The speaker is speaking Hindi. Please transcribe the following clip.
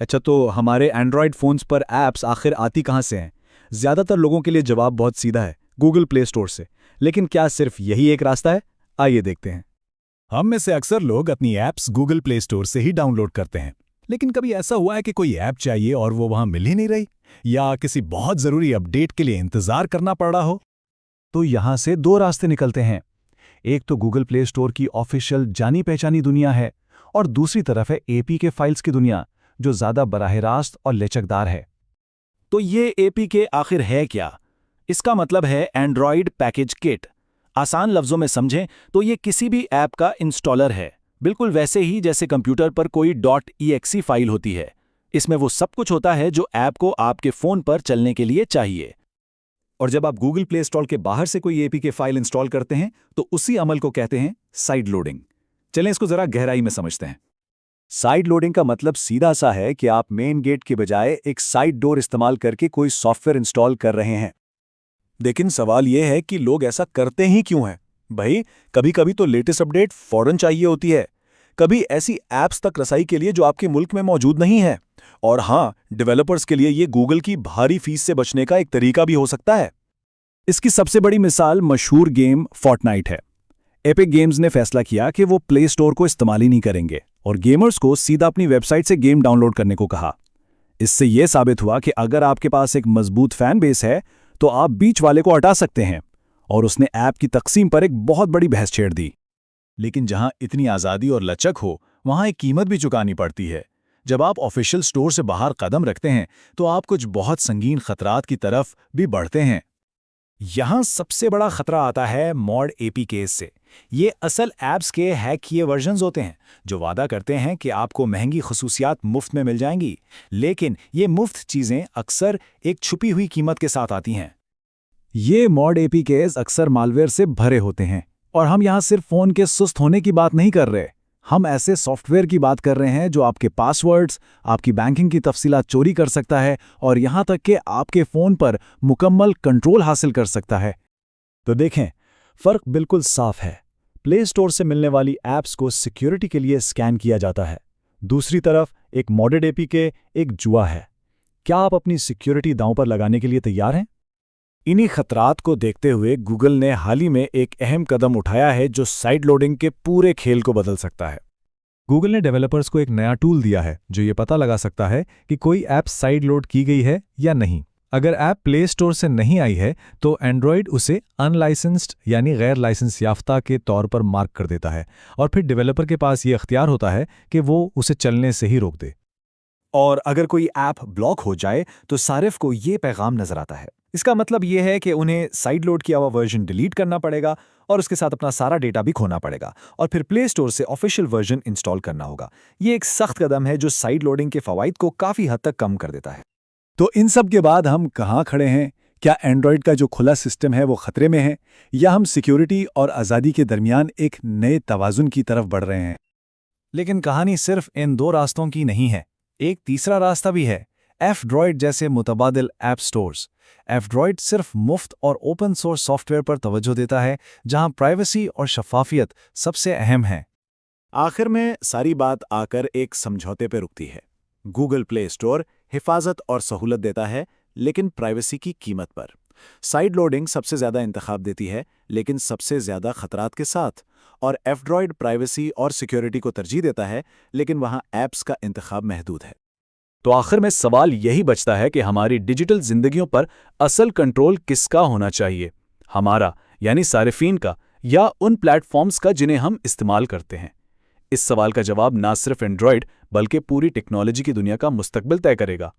अच्छा, तो हमारे एंड्रॉयड फ़ोन्स पर ऐप्स आखिर आती कहाँ से हैं? ज़्यादातर लोगों के लिए जवाब बहुत सीधा है, गूगल प्ले स्टोर से। लेकिन क्या सिर्फ यही एक रास्ता है? आइए देखते हैं। हम में से अक्सर लोग अपनी ऐप्स गूगल प्ले स्टोर से ही डाउनलोड करते हैं। लेकिन कभी ऐसा हुआ है कि कोई ऐप चाहिए और वो वहां मिल ही नहीं रही, या किसी बहुत जरूरी अपडेट के लिए इंतजार करना पड़ रहा हो? तो यहाँ से दो रास्ते निकलते हैं। एक तो गूगल प्ले स्टोर की ऑफिशियल जानी पहचानी दुनिया है, और दूसरी तरफ है एपीके फाइल्स की दुनिया, जो ज़्यादा बराह रास्त और लचकदार है। तो ये एपीके आखिर है क्या? इसका मतलब है एंड्रॉयड पैकेज किट। आसान लफ्जों में समझें तो ये किसी भी ऐप का इंस्टॉलर है, बिल्कुल वैसे ही जैसे कंप्यूटर पर कोई .exe फाइल होती है। इसमें वो सब कुछ होता है जो ऐप को आपके फ़ोन पर चलने के लिए चाहिए। और जब आप गूगल प्ले स्टोर के बाहर से कोई एपीके फाइल इंस्टॉल करते हैं, तो उसी अमल को कहते हैं साइड लोडिंग। चलें इसको ज़रा गहराई में समझते हैं। साइड लोडिंग का मतलब सीधा सा है कि आप मेन गेट के बजाय एक साइड डोर इस्तेमाल करके कोई सॉफ्टवेयर इंस्टॉल कर रहे हैं। लेकिन सवाल यह है कि लोग ऐसा करते ही क्यों हैं? भाई, कभी कभी तो लेटेस्ट अपडेट फौरन चाहिए होती है, कभी ऐसी ऐप्स तक रसाई के लिए जो आपके मुल्क में मौजूद नहीं है। और हाँ, डेवलपर्स के लिए ये गूगल की भारी फीस से बचने का एक तरीका भी हो सकता है। इसकी सबसे बड़ी मिसाल मशहूर गेम फोर्टनाइट है। एपिक गेम्स ने फैसला किया कि वो प्ले स्टोर को इस्तेमाल ही नहीं करेंगे और गेमर्स को सीधा अपनी वेबसाइट से गेम डाउनलोड करने को कहा। इससे यह साबित हुआ कि अगर आपके पास एक मजबूत फैन बेस है तो आप बीच वाले को हटा सकते हैं, और उसने ऐप की तकसीम पर एक बहुत बड़ी बहस छेड़ दी। लेकिन जहां इतनी आज़ादी और लचक हो, वहां एक कीमत भी चुकानी पड़ती है। जब आप ऑफिशियल स्टोर से बाहर कदम रखते हैं तो आप कुछ बहुत संगीन खतरात की तरफ भी बढ़ते हैं। यहां सबसे बड़ा खतरा आता है मॉड एपीकेस से। ये असल ऐप्स के हैक किए वर्जन्स होते हैं जो वादा करते हैं कि आपको महंगी खसूसियात मुफ्त में मिल जाएंगी, लेकिन ये मुफ्त चीज़ें अक्सर एक छुपी हुई कीमत के साथ आती हैं। ये मॉड एपीकेस अक्सर मालवेयर से भरे होते हैं, और हम यहाँ सिर्फ फ़ोन के सुस्त होने की बात नहीं कर रहे। हम ऐसे सॉफ्टवेयर की बात कर रहे हैं जो आपके पासवर्ड्स, आपकी बैंकिंग की तफसीलात चोरी कर सकता है, और यहाँ तक कि आपके फ़ोन पर मुकम्मल कंट्रोल हासिल कर सकता है। तो देखें, फ़र्क बिल्कुल साफ है। प्ले स्टोर से मिलने वाली ऐप्स को सिक्योरिटी के लिए स्कैन किया जाता है। दूसरी तरफ एक मॉडेड एपीके एक जुआ है। क्या आप अपनी सिक्योरिटी दांव पर लगाने के लिए तैयार हैं? इन्हीं खतरात को देखते हुए गूगल ने हाल ही में एक अहम कदम उठाया है जो साइड लोडिंग के पूरे खेल को बदल सकता है। गूगल ने डेवलपर्स को एक नया टूल दिया है जो ये पता लगा सकता है कि कोई ऐप साइड लोड की गई है या नहीं। अगर ऐप प्ले स्टोर से नहीं आई है तो एंड्रॉयड उसे अनलाइसेंस्ड यानी गैर लाइसेंस याफ्ता के तौर पर मार्क कर देता है, और फिर डेवलपर के पास ये अख्तियार होता है कि वो उसे चलने से ही रोक दे। और अगर कोई ऐप ब्लॉक हो जाए तो सारिफ को ये पैगाम नजर आता है। इसका मतलब ये है कि उन्हें साइड लोड किया हुआ वर्जन डिलीट करना पड़ेगा और उसके साथ अपना सारा डेटा भी खोना पड़ेगा, और फिर प्ले स्टोर से ऑफिशियल वर्जन इंस्टॉल करना होगा। ये एक सख्त कदम है जो साइड लोडिंग के फवाइद को काफ़ी हद तक कम कर देता है। तो इन सब के बाद हम कहाँ खड़े हैं? क्या एंड्रॉयड का जो खुला सिस्टम है वो खतरे में है, या हम सिक्योरिटी और आज़ादी के दरमियान एक नए तवाज़ुन की तरफ बढ़ रहे हैं? लेकिन कहानी सिर्फ इन दो रास्तों की नहीं है। एक तीसरा रास्ता भी है, F-Droid जैसे मुतबादिल ऐप स्टोर्स। F-Droid सिर्फ मुफ्त और ओपन सोर्स सॉफ्टवेयर पर तवज्जो देता है, जहां प्राइवेसी और शफाफियत सबसे अहम है। आखिर में सारी बात आकर एक समझौते पर रुकती है। गूगल प्ले स्टोर हिफाजत और सहूलत देता है, लेकिन प्राइवेसी की कीमत पर। साइड लोडिंग सबसे ज़्यादा इंतखाब देती है, लेकिन सबसे ज़्यादा खतरात के साथ। और F-Droid प्राइवेसी और सिक्योरिटी को तरजीह देता है, लेकिन वहाँ ऐप्स का इंतखाब महदूद है। तो आखिर में सवाल यही बचता है कि हमारी डिजिटल जिंदगियों पर असल कंट्रोल किसका होना चाहिए? हमारा, यानी सारिफीन का, या उन प्लेटफॉर्म्स का जिन्हें हम इस्तेमाल करते हैं? इस सवाल का जवाब ना सिर्फ एंड्रॉयड बल्कि पूरी टेक्नोलॉजी की दुनिया का मुस्तकबिल तय करेगा।